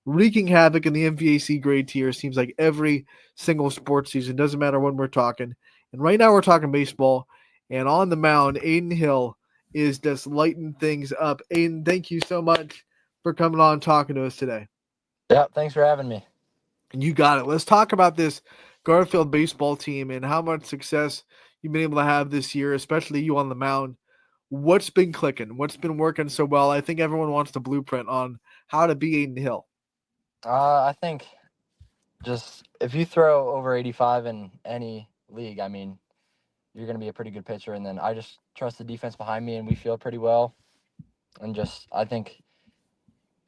wreaking havoc in the MVAC grade tier. Seems like every single sports season. Doesn't matter when we're talking. And right now we're talking baseball. And on the mound, Aiden Hill is just lighting things up. Aiden, thank you so much for coming on and talking to us today. Yeah, thanks for having me. You got it. Let's talk about this Garfield baseball team and how much success you've been able to have this year, especially you on the mound. What's been clicking? What's been working so well? I think everyone wants the blueprint on how to be Aiden Hill. I think just if you throw over 85 in any league, I mean, you're going to be a pretty good pitcher. And then I just trust the defense behind me, and we feel pretty well. And just, I think,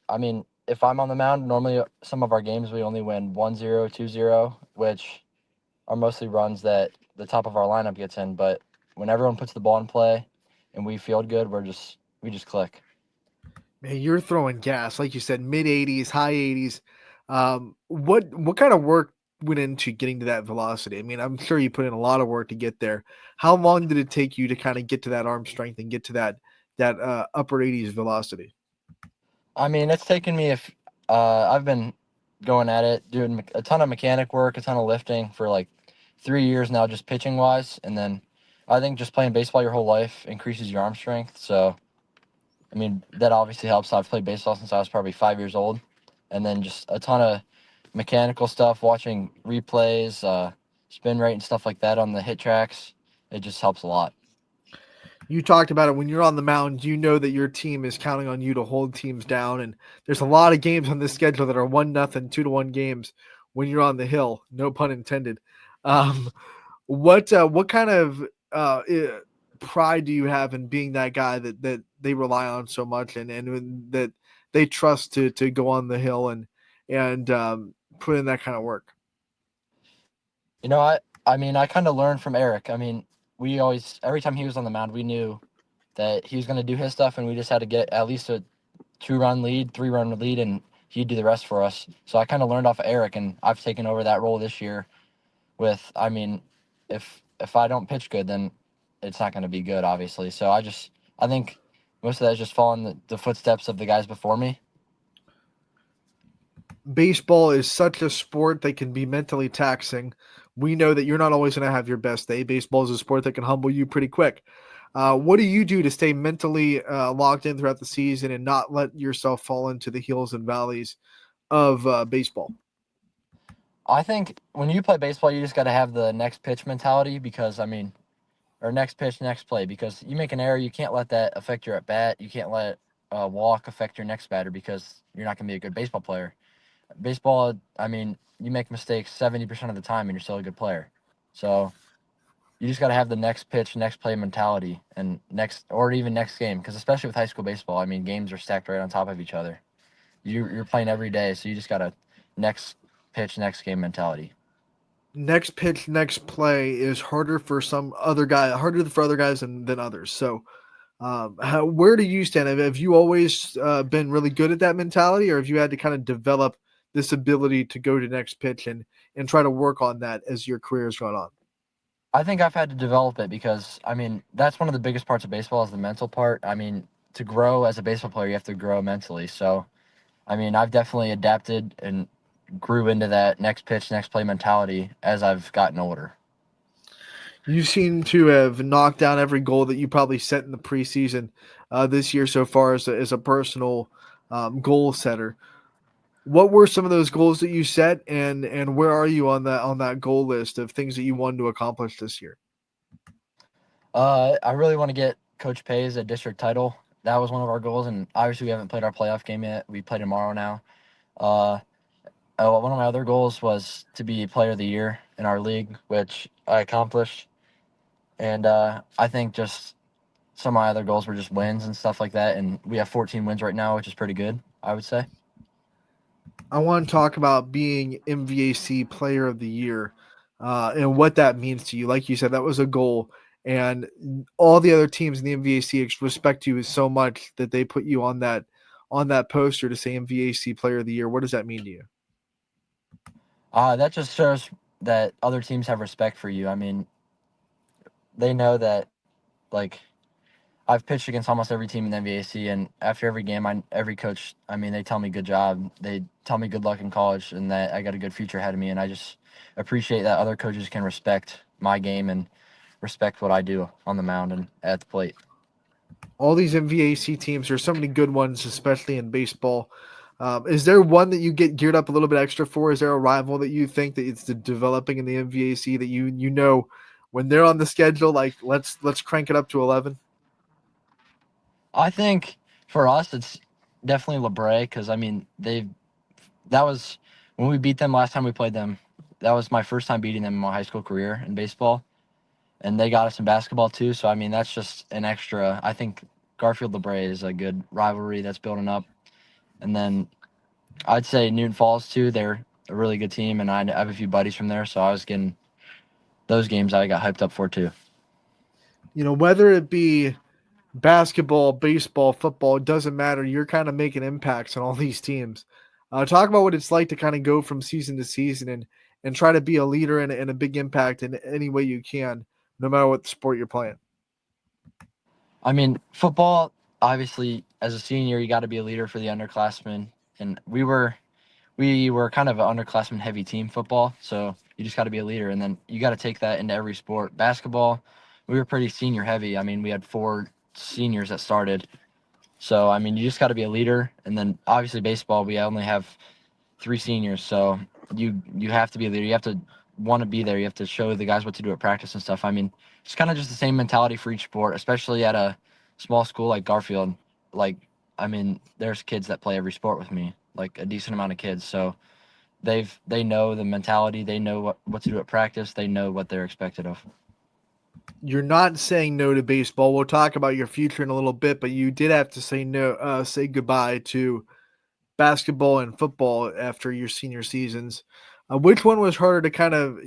I mean, if I'm on the mound, normally some of our games we only win 1-0, 2-0, which are mostly runs that the top of our lineup gets in. But when everyone puts the ball in play and we feel good, we just click. Man, you're throwing gas, like you said, mid 80s, high 80s. What kind of work went into getting to that velocity? I mean, I'm sure you put in a lot of work to get there. How long did it take you to kind of get to that arm strength and get to that upper 80s velocity? I mean, it's taken me if I've been going at it, doing a ton of mechanic work, a ton of lifting for like 3 years now, just pitching wise. And then I think just playing baseball your whole life increases your arm strength. So, I mean, that obviously helps. I've played baseball since I was probably 5 years old. And then just a ton of mechanical stuff, watching replays, spin rate, and stuff like that on the hit tracks. It just helps a lot. You talked about it when you're on the mound. You know that your team is counting on you to hold teams down, and there's a lot of games on this schedule that are 1-0, 2-1 games when you're on the hill. No pun intended. Um, what kind of pride do you have in being that guy that they rely on so much and that they trust to go on the hill and put in that kind of work? You know, I mean, I kind of learned from Eric. I mean, we always, every time he was on the mound, we knew that he was going to do his stuff, and we just had to get at least a 2-run lead, 3-run lead, and he'd do the rest for us. So I kind of learned off of Eric, and I've taken over that role this year. With, I mean, if I don't pitch good, then it's not going to be good, obviously. So I think most of that is just following the footsteps of the guys before me. Baseball is such a sport that can be mentally taxing. We know that you're not always going to have your best day. Baseball is a sport that can humble you pretty quick. What do you do to stay mentally locked in throughout the season and not let yourself fall into the hills and valleys of baseball? I think when you play baseball, you just got to have the next pitch mentality because, I mean, or next pitch, next play, because you make an error, you can't let that affect your at bat. You can't let a walk affect your next batter because you're not going to be a good baseball player. Baseball, I mean, you make mistakes 70% of the time and you're still a good player. So you just got to have the next pitch, next play mentality, and next, or even next game, because especially with high school baseball, I mean, games are stacked right on top of each other. You're playing every day, so you just got to next pitch, next game mentality. Next pitch, next play is harder for other guys than others. So, where do you stand? Have you always been really good at that mentality, or have you had to kind of develop this ability to go to next pitch and try to work on that as your career has gone on? I think I've had to develop it because, I mean, that's one of the biggest parts of baseball is the mental part. I mean, to grow as a baseball player, you have to grow mentally. So, I mean, I've definitely adapted and grew into that next pitch, next play mentality as I've gotten older. You seem to have knocked down every goal that you probably set in the preseason this year so far as a personal goal setter. What were some of those goals that you set, and where are you on that goal list of things that you wanted to accomplish this year? I really want to get Coach Pay's a district title. That was one of our goals, and obviously we haven't played our playoff game yet. We play tomorrow now. Uh, One of my other goals was to be Player of the Year in our league, which I accomplished. And I think just some of my other goals were just wins and stuff like that. And we have 14 wins right now, which is pretty good, I would say. I want to talk about being MVAC Player of the Year and what that means to you. Like you said, that was a goal, and all the other teams in the MVAC respect you so much that they put you on that poster to say MVAC Player of the Year. What does that mean to you? That just shows that other teams have respect for you. I mean, they know that, like, I've pitched against almost every team in the NVAC, and after every game, every coach, I mean, they tell me good job. They tell me good luck in college, and that I got a good future ahead of me. And I just appreciate that other coaches can respect my game and respect what I do on the mound and at the plate. All these MVAC teams, there's so many good ones, especially in baseball. Is there one that you get geared up a little bit extra for? Is there a rival that you think that it's developing in the MVAC that you know when they're on the schedule, like let's crank it up to 11? I think for us, it's definitely LeBray because I mean that was when we beat them last time we played them. That was my first time beating them in my high school career in baseball, and they got us in basketball too. So I mean, that's just an extra. I think Garfield LeBray is a good rivalry that's building up, and then I'd say Newton Falls too. They're a really good team, and I have a few buddies from there, so I was getting those games I got hyped up for too. Whether it be basketball, baseball, football, it doesn't matter. You're kind of making impacts on all these teams. Talk about what it's like to kind of go from season to season and try to be a leader and a big impact in any way you can, no matter what sport you're playing. I mean, football. Obviously, as a senior, you got to be a leader for the underclassmen, and we were kind of an underclassmen heavy team football, so you just got to be a leader, and then you got to take that into every sport. Basketball, we were pretty senior heavy. I mean, we had 4 seniors that started, so I mean, you just got to be a leader, and then obviously baseball, we only have 3 seniors, so you have to be a leader. You have to want to be there. You have to show the guys what to do at practice and stuff. I mean, it's kind of just the same mentality for each sport, especially at a small school like Garfield. Like, I mean, there's kids that play every sport with me, like a decent amount of kids. So they know the mentality. They know what to do at practice. They know what they're expected of. You're not saying no to baseball. We'll talk about your future in a little bit, but you did have to say no, say goodbye to basketball and football after your senior seasons. Which one was harder to kind of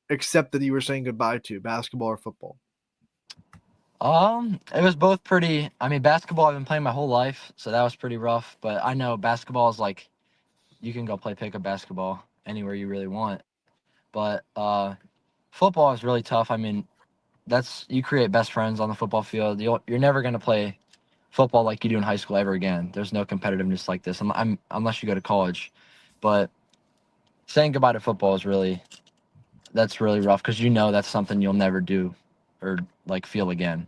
accept that you were saying goodbye to, basketball or football? It was both pretty. I mean, basketball I've been playing my whole life, so that was pretty rough. But I know basketball is like you can go play pickup basketball anywhere you really want. But football is really tough. I mean, that's you create best friends on the football field. You're never gonna play football like you do in high school ever again. There's no competitiveness like this. Unless you go to college. But saying goodbye to football is that's really rough because you know that's something you'll never do or like feel again.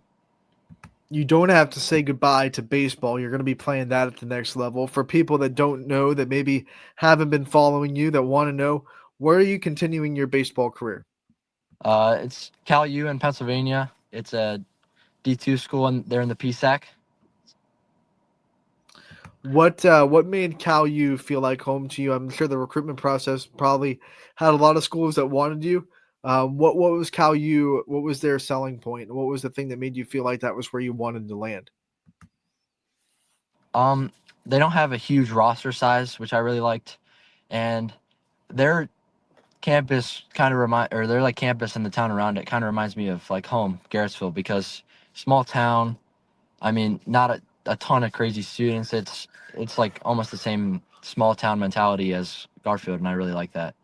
You don't have to say goodbye to baseball. You're going to be playing that at the next level. For people that don't know, that maybe haven't been following you, that want to know, where are you continuing your baseball career? It's Cal U in Pennsylvania. It's a D2 school and they're in the PSAC. What made Cal U feel like home to you? I'm sure the recruitment process probably had a lot of schools that wanted you. What was Cal U? What was their selling point? What was the thing that made you feel like that was where you wanted to land? Um, they don't have a huge roster size, which I really liked, and their campus kind of or their like campus and the town around it kind of reminds me of like home, Garrettsville, because small town. I mean, not a ton of crazy students. It's like almost the same small town mentality as Garfield, and I really like that.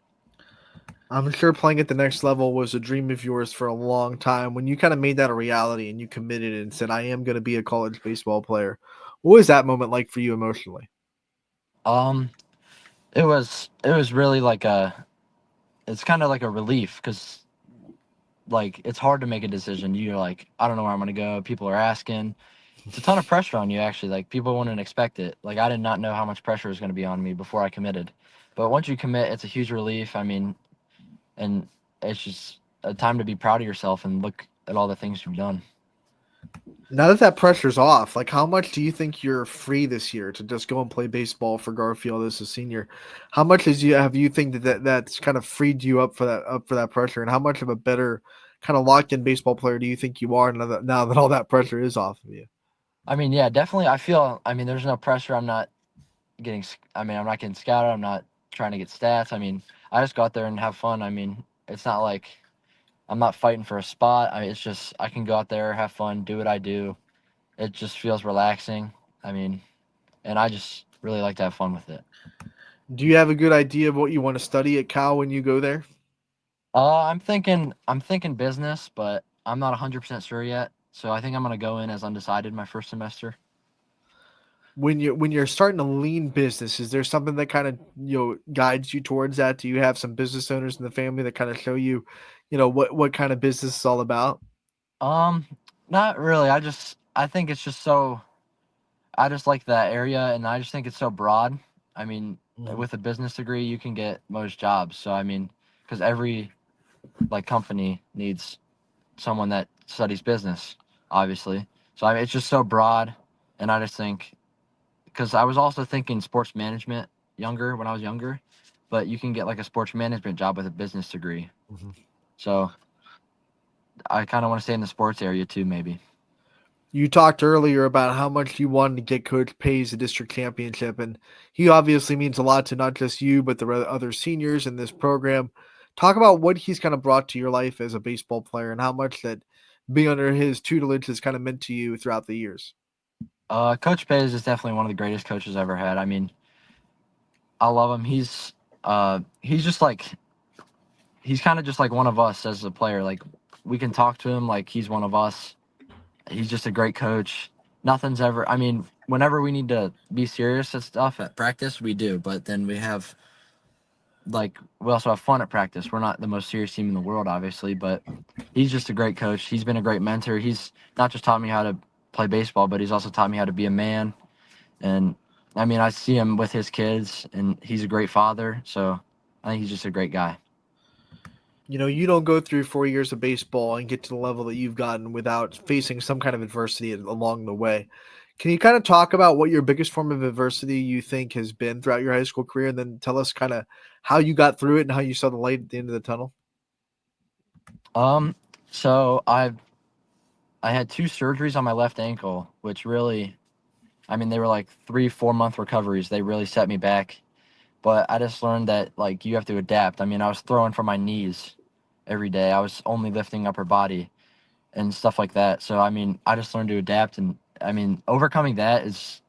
I'm sure playing at the next level was a dream of yours for a long time. When you kind of made that a reality and you committed and said, I am going to be a college baseball player, what was that moment like for you emotionally? Um, it was really like it's kind of like a relief because like it's hard to make a decision. You're like, I don't know where I'm gonna go. People are asking. It's a ton of pressure on you actually. Like people wouldn't expect it. Like I did not know how much pressure was gonna be on me before I committed. But once you commit, it's a huge relief. I mean, and it's just a time to be proud of yourself and look at all the things you've done. Now that that pressure's off, like how much do you think you're free this year to just go and play baseball for Garfield as a senior? How much have you think that's kind of freed you up for that pressure, and how much of a better kind of locked in baseball player do you think you are now that all that pressure is off of you? I mean, yeah, definitely. I feel. I mean, there's no pressure. I mean, I'm not getting scouted. I'm not trying to get stats. I mean, I just go out there and have fun. I mean, it's not like I'm not fighting for a spot. I mean, it's just I can go out there, have fun, do what I do. It just feels relaxing. I mean, and I just really like to have fun with it. Do you have a good idea of what you want to study at Cal when you go there? I'm thinking business, but I'm not 100% sure yet. So I think I'm going to go in as undecided my first semester. When you're starting to lean business, is there something that kind of guides you towards that? Do you have some business owners in the family that kind of show you, what kind of business is all about? Um, Not really. I think it's just so I just like that area, and I just think it's so broad. I mean, Mhm. with a business degree, you can get most jobs. So I mean, because every like company needs someone that studies business, obviously. So I mean, it's just so broad, and I just think because I was also thinking sports management younger when I was younger, but you can get like a sports management job with a business degree. Mhm. So I kind of want to stay in the sports area too, maybe. You talked earlier about how much you wanted to get Coach Pay's the district championship, and he obviously means a lot to not just you, but the other seniors in this program. Talk about what he's kind of brought to your life as a baseball player and how much that being under his tutelage has kind of meant to you throughout the years. Coach Bays is definitely one of the greatest coaches I ever had. I mean, I love him. He's just like he's kind of just like one of us as a player. Like we can talk to him like he's one of us. He's just a great coach. Nothing's ever. I mean, whenever we need to be serious and stuff at practice, we do. But then we also have fun at practice. We're not the most serious team in the world, obviously, but he's just a great coach. He's been a great mentor. He's not just taught me how to play baseball, but he's also taught me how to be a man. And I mean, I see him with his kids, and he's a great father. So I think he's just a great guy. You don't go through 4 years of baseball and get to the level that you've gotten without facing some kind of adversity along the way. Can you kind of talk about what your biggest form of adversity you think has been throughout your high school career, and then tell us kind of how you got through it and how you saw the light at the end of the tunnel? Um, so I had two surgeries on my left ankle, which really, I mean, they were like 3, 4 month recoveries. They really set me back. But I just learned that like you have to adapt. I mean, I was throwing from my knees every day. I was only lifting upper body and stuff like that. So I mean, I just learned to adapt, and I mean, overcoming that is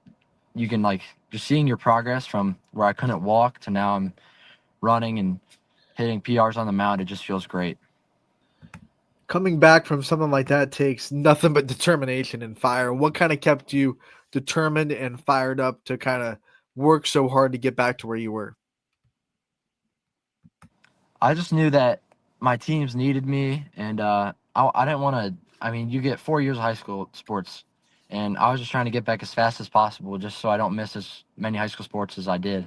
you can like just seeing your progress from where I couldn't walk to now I'm running and hitting PRs on the mound. It just feels great. Coming back from something like that takes nothing but determination and fire. What kind of kept you determined and fired up to kind of work so hard to get back to where you were? I just knew that my teams needed me, and I didn't want to. I mean, you get 4 years of high school sports, and I was just trying to get back as fast as possible, just so I don't miss as many high school sports as I did.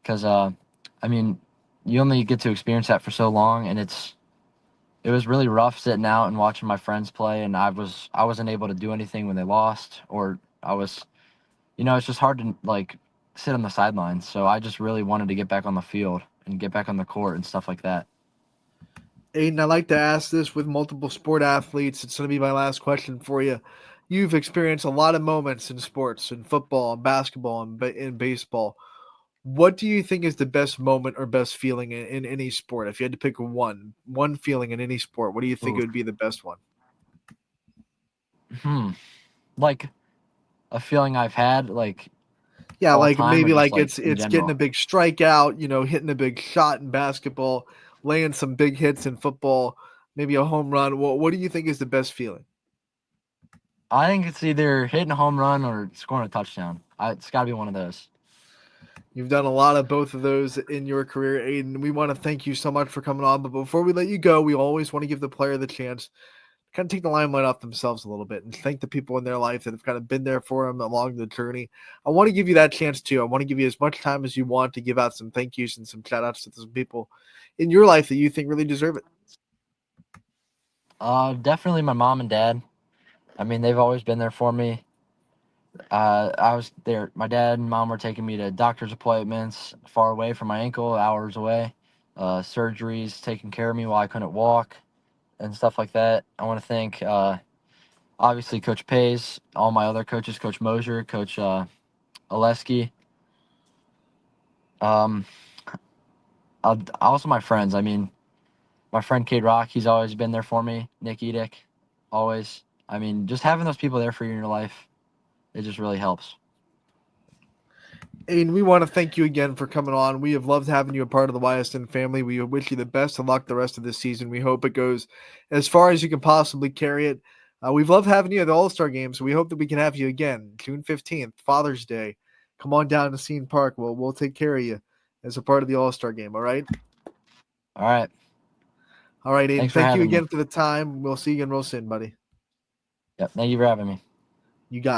Because I mean, you only get to experience that for so long, and it was really rough sitting out and watching my friends play, and I wasn't able to do anything when they lost, or I was, it's just hard to like sit on the sidelines. So I just really wanted to get back on the field and get back on the court and stuff like that. Aiden, I like to ask this with multiple sport athletes. It's going to be my last question for you. You've experienced a lot of moments in sports, in football, and basketball, and in baseball. What do you think is the best moment or best feeling in any sport? If you had to pick one feeling in any sport, what do you think Ooh. it would be the best one? Hmm. Like a feeling I've had, like Yeah, all like time, or maybe just like like it's in it's getting a general. big strikeout, hitting a big shot in basketball, laying some big hits in football, maybe a home run. What do you think is the best feeling? I think it's either hitting a home run or scoring a touchdown. It's got to be one of those. You've done a lot of both of those in your career, Aiden. We want to thank you so much for coming on. But before we let you go, we always want to give the player the chance to kind of take the limelight off themselves a little bit and thank the people in their life that have kind of been there for them along the journey. I want to give you that chance too. I want to give you as much time as you want to give out some thank yous and some shout outs to some people in your life that you think really deserve it. Definitely my mom and dad. I mean, they've always been there for me. I was there. My dad and mom were taking me to doctor's appointments far away from my ankle, hours away. Surgeries, taking care of me while I couldn't walk and stuff like that. I want to thank obviously Coach Pays, all my other coaches, Coach Mosier, Coach Oleski. Um, Also my friends. I mean, my friend Kid Rock, he's always been there for me. Nick Edick, always. I mean, just having those people there for you in your life, it just really helps. Aiden, we want to thank you again for coming on. We have loved having you a part of the YSN family. We wish you the best of luck the rest of this season. We hope it goes as far as you can possibly carry it. We've loved having you at the All-Star game, so we hope that we can have you again. June 15th, Father's Day. Come on down to Scene Park. We'll take care of you as a part of the All-Star game, all right? All right. All right, Aiden. Thanks for Thank you having me. again for the time. We'll see you again real soon, buddy. Yep. Thank you for having me. You got it.